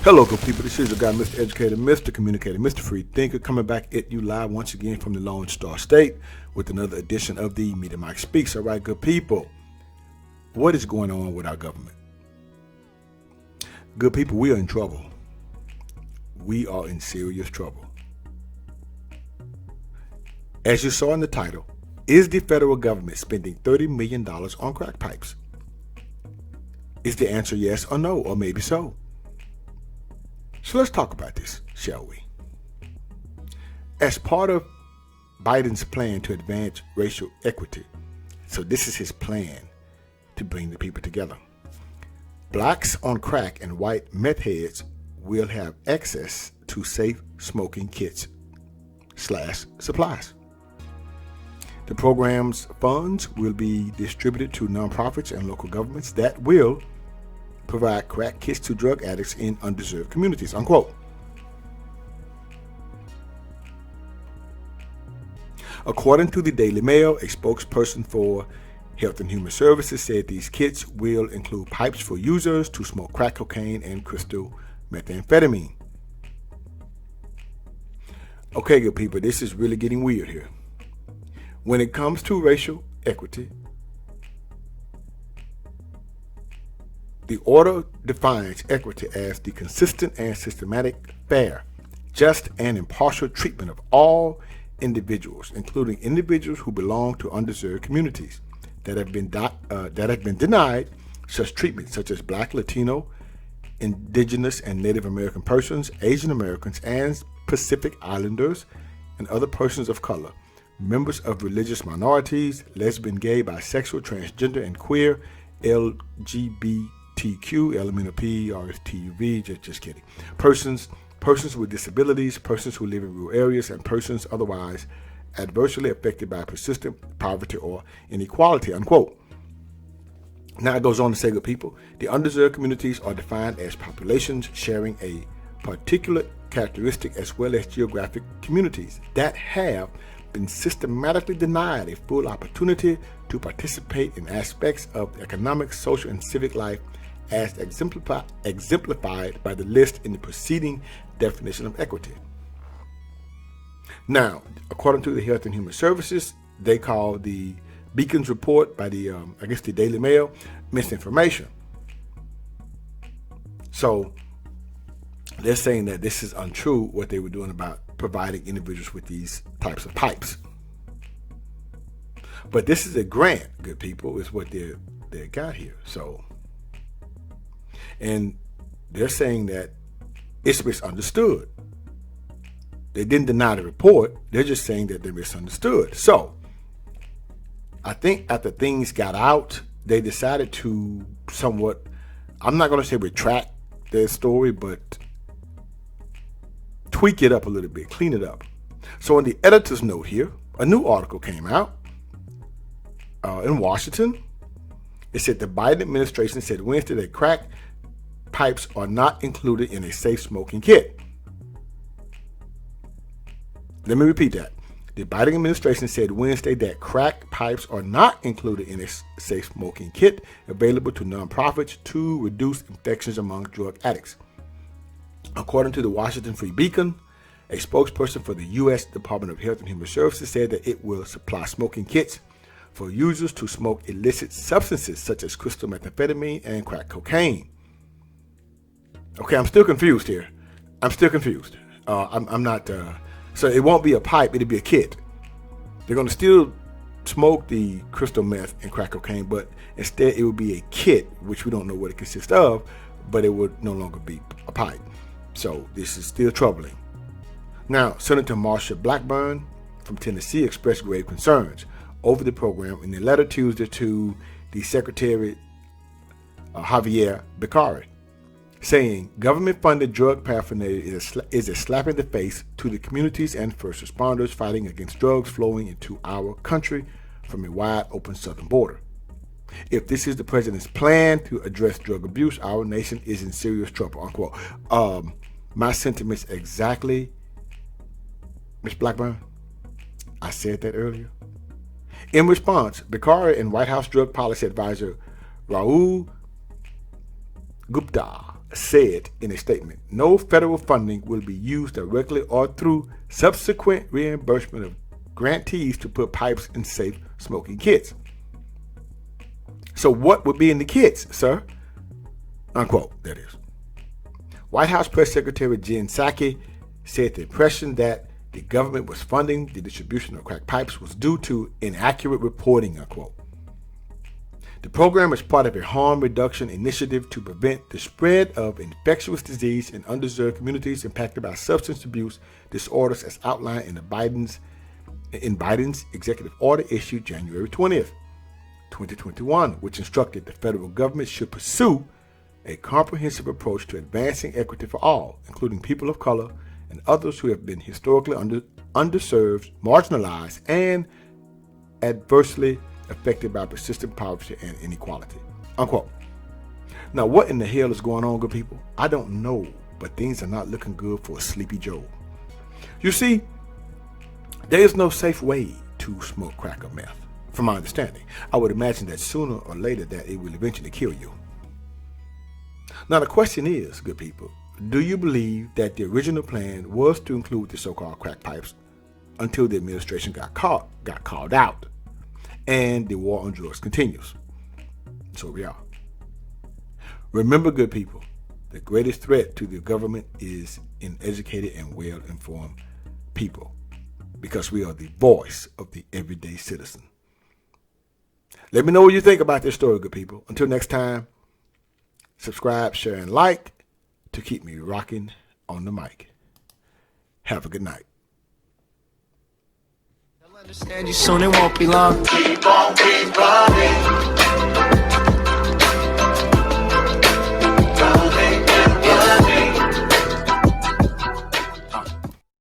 Hello, good people. This is your guy, Mr. Educator, Mr. Communicator, Mr. Free Thinker, coming back at you live once again from the Lone Star State with another edition of the Media Mike Speaks. All right, good people. What is going on with our government? Good people, we are in trouble. We are in serious trouble. As you saw in the title, is the federal government spending $30 million on crack pipes? Is the answer yes or no, or maybe so? So let's talk about this, shall we? As part of Biden's plan to advance racial equity, so this is his plan to bring the people together. Blacks on crack and white meth heads will have access to safe smoking kits / supplies. The program's funds will be distributed to nonprofits and local governments that will provide crack kits to drug addicts in underserved communities, unquote. According to the Daily Mail, a spokesperson for Health and Human Services said these kits will include pipes for users to smoke crack cocaine and crystal methamphetamine. Okay, good people, this is really getting weird here. When it comes to racial equity, the order defines equity as the consistent and systematic, fair, just, and impartial treatment of all individuals, including individuals who belong to underserved communities that have been denied such treatment, such as Black, Latino, Indigenous, and Native American persons, Asian Americans, and Pacific Islanders, and other persons of color, members of religious minorities, lesbian, gay, bisexual, transgender, and queer, LGBTQ, LMNOP, RSTUV, just kidding. Persons with disabilities, persons who live in rural areas, and persons otherwise adversely affected by persistent poverty or inequality, unquote. Now it goes on to say, good people, the underserved communities are defined as populations sharing a particular characteristic as well as geographic communities that have been systematically denied a full opportunity to participate in aspects of economic, social, and civic life as exemplified by the list in the preceding definition of equity. Now, according to the Health and Human Services, they call the Beacon's report by the Daily Mail misinformation. So they're saying that this is untrue, what they were doing about providing individuals with these types of pipes. But this is a grant, good people, is what they got here. So, and they're saying that it's misunderstood. They didn't deny the report. They're just saying that they're misunderstood. So, I think after things got out, they decided to somewhat, I'm not going to say retract their story, but tweak it up a little bit, clean it up. So in the editor's note here, a new article came out in Washington. It said the Biden administration said Wednesday that crack pipes are not included in a safe smoking kit. Let me repeat that. The Biden administration said Wednesday that crack pipes are not included in a safe smoking kit available to nonprofits to reduce infections among drug addicts. According to the Washington Free Beacon, a spokesperson for the U.S. Department of Health and Human Services said that it will supply smoking kits for users to smoke illicit substances such as crystal methamphetamine and crack cocaine. Okay, I'm still confused here. I'm not. So it won't be a pipe, it'll be a kit. They're going to still smoke the crystal meth and crack cocaine, but instead it will be a kit, which we don't know what it consists of, but it would no longer be a pipe. So this is still troubling. Now, Senator Marsha Blackburn from Tennessee expressed grave concerns over the program in a letter Tuesday to the Secretary Javier Becerra, saying government-funded drug paraphernalia is a slap in the face to the communities and first responders fighting against drugs flowing into our country from a wide open southern border. If this is the president's plan to address drug abuse, our nation is in serious trouble, unquote. My sentiments exactly, Ms. Blackburn. I said that earlier. In response, Becerra and White House drug policy advisor Rahul Gupta said in a statement, no federal funding will be used directly or through subsequent reimbursement of grantees to put pipes in safe smoking kits. So what would be in the kits, sir? Unquote, that is. White House Press Secretary Jen Psaki said the impression that the government was funding the distribution of crack pipes was due to inaccurate reporting, unquote. The program is part of a harm reduction initiative to prevent the spread of infectious disease in underserved communities impacted by substance abuse disorders as outlined in Biden's executive order issued January 20th, 2021, which instructed the federal government should pursue a comprehensive approach to advancing equity for all, including people of color and others who have been historically underserved, marginalized, and adversely affected by persistent poverty and inequality, unquote. Now, what in the hell is going on, good people? I don't know, but things are not looking good for a Sleepy Joe. You see, there is no safe way to smoke crack or meth, from my understanding. I would imagine that sooner or later that it will eventually kill you. Now, the question is, good people, do you believe that the original plan was to include the so-called crack pipes until the administration got called out and the war on drugs continues? So we are. Remember, good people, the greatest threat to the government is uneducated and well-informed people, because we are the voice of the everyday citizen. Let me know what you think about this story, good people. Until next time, subscribe, share, and like to keep me rocking on the mic. Have a good night. I'll understand you soon, it won't be long. Keep on, keep running.